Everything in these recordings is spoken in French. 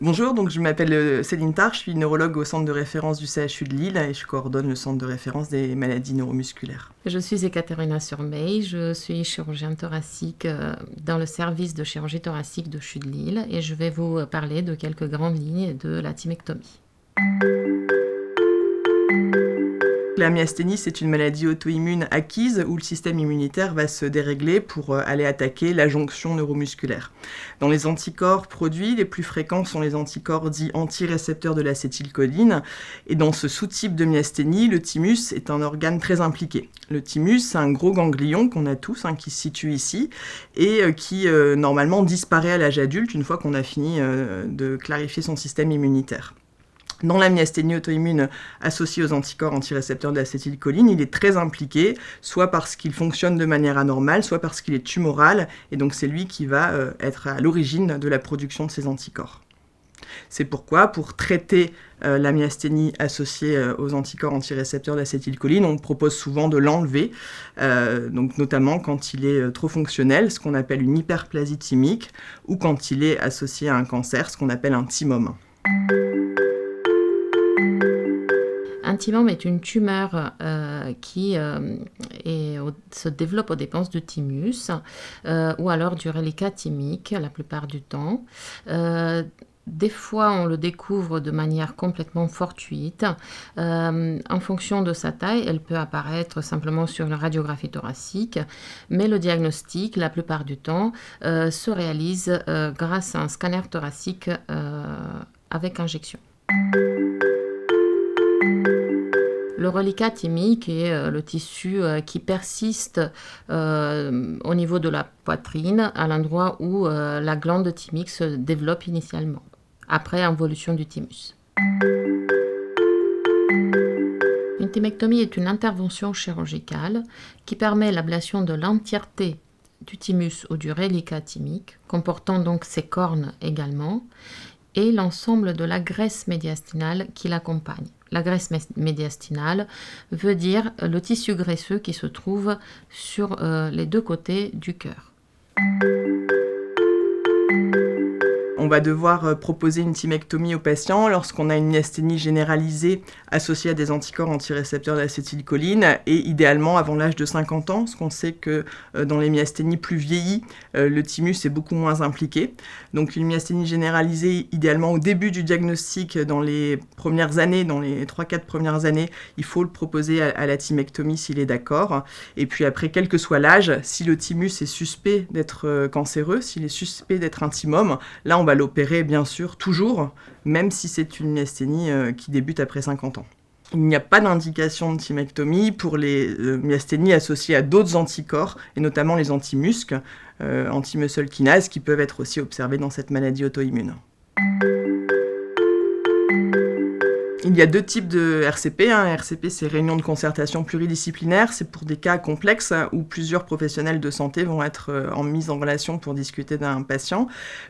Bonjour, donc je m'appelle Céline Tard, je suis neurologue au centre de référence du CHU de Lille et je coordonne le centre de référence des maladies neuromusculaires. Je suis Ekaterina Surmeil, je suis chirurgien thoracique dans le service de chirurgie thoracique de CHU de Lille et je vais vous parler de quelques grandes lignes de la thymectomie. La myasthénie, c'est une maladie auto-immune acquise où le système immunitaire va se dérégler pour aller attaquer la jonction neuromusculaire. Dans les anticorps produits, les plus fréquents sont les anticorps dits anti-récepteurs de l'acétylcholine. Et dans ce sous-type de myasthénie, le thymus est un organe très impliqué. Le thymus, c'est un gros ganglion qu'on a tous, qui se situe ici, et qui normalement disparaît à l'âge adulte une fois qu'on a fini de clarifier son système immunitaire. Dans la myasthénie auto-immune associée aux anticorps antirécepteurs de l'acétylcholine, il est très impliqué, soit parce qu'il fonctionne de manière anormale, soit parce qu'il est tumoral, et donc c'est lui qui va être à l'origine de la production de ces anticorps. C'est pourquoi, pour traiter la myasthénie associée aux anticorps antirécepteurs d'acétylcholine, on propose souvent de l'enlever, donc notamment quand il est trop fonctionnel, ce qu'on appelle une hyperplasie thymique, ou quand il est associé à un cancer, ce qu'on appelle un thymome. Un thymome est une tumeur qui se développe aux dépenses du thymus ou alors du reliquat thymique la plupart du temps. Des fois, on le découvre de manière complètement fortuite. En fonction de sa taille, elle peut apparaître simplement sur la radiographie thoracique, mais le diagnostic, la plupart du temps, se réalise grâce à un scanner thoracique avec injection. Le reliquat thymique est le tissu qui persiste au niveau de la poitrine, à l'endroit où la glande thymique se développe initialement, après involution du thymus. Une thymectomie est une intervention chirurgicale qui permet l'ablation de l'entièreté du thymus ou du reliquat thymique, comportant donc ses cornes également, et l'ensemble de la graisse médiastinale qui l'accompagne. La graisse médiastinale veut dire le tissu graisseux qui se trouve sur les deux côtés du cœur. On va devoir proposer une thymectomie aux patients lorsqu'on a une myasthénie généralisée associée à des anticorps antirécepteurs d'acétylcholine et idéalement avant l'âge de 50 ans, parce qu'on sait que dans les myasthénies plus vieillies, le thymus est beaucoup moins impliqué. Donc une myasthénie généralisée, idéalement au début du diagnostic, dans les premières années, dans les 3-4 premières années, il faut le proposer à la thymectomie s'il est d'accord. Et puis après, quel que soit l'âge, si le thymus est suspect d'être cancéreux, s'il est suspect d'être un thymome, là on va l'opérer bien sûr toujours, même si c'est une myasthénie qui débute après 50 ans. Il n'y a pas d'indication de thymectomie pour les myasthénies associées à d'autres anticorps, et notamment les antimusc, anti-muscle kinase, qui peuvent être aussi observés dans cette maladie auto-immune. Il y a deux types de RCP. RCP, c'est réunion de concertation pluridisciplinaire. C'est pour des cas complexes où plusieurs professionnels de santé vont être mis en relation pour discuter d'un patient.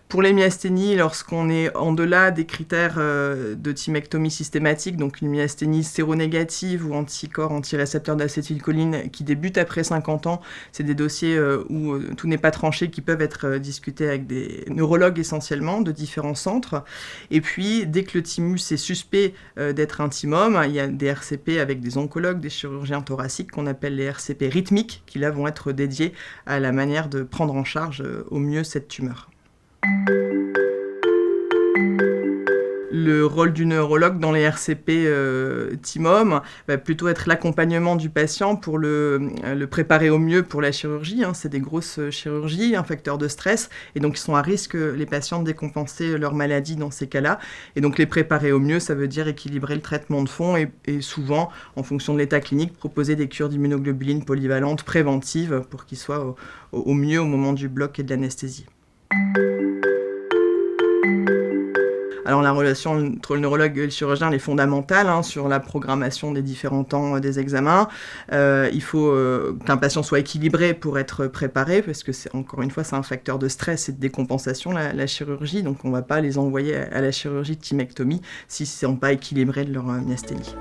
Pour les myasthénies, lorsqu'on est en delà des critères de thymectomie systématique, donc une myasthénie séronégative ou anticorps antirécepteurs d'acétylcholine qui débute après 50 ans, c'est des dossiers où tout n'est pas tranché, qui peuvent être discutés avec des neurologues essentiellement de différents centres. Et puis, dès que le thymus est suspect d'être un thymome, il y a des RCP avec des oncologues, des chirurgiens thoraciques qu'on appelle les RCP rythmiques, qui là vont être dédiés à la manière de prendre en charge au mieux cette tumeur. Le rôle du neurologue dans les RCP thymome va plutôt être l'accompagnement du patient pour le préparer au mieux pour la chirurgie. C'est des grosses chirurgies, un facteur de stress, et donc ils sont à risque, les patients, de décompenser leur maladie dans ces cas-là. Et donc les préparer au mieux, ça veut dire équilibrer le traitement de fond et souvent, en fonction de l'état clinique, proposer des cures d'immunoglobuline polyvalentes préventives pour qu'ils soient au mieux au moment du bloc et de l'anesthésie. Alors la relation entre le neurologue et le chirurgien elle est fondamentale sur la programmation des différents temps des examens. Il faut qu'un patient soit équilibré pour être préparé, parce que encore une fois c'est un facteur de stress et de décompensation la chirurgie, donc on ne va pas les envoyer à la chirurgie de thymectomie s'ils ne sont pas équilibrés de leur myasthénie.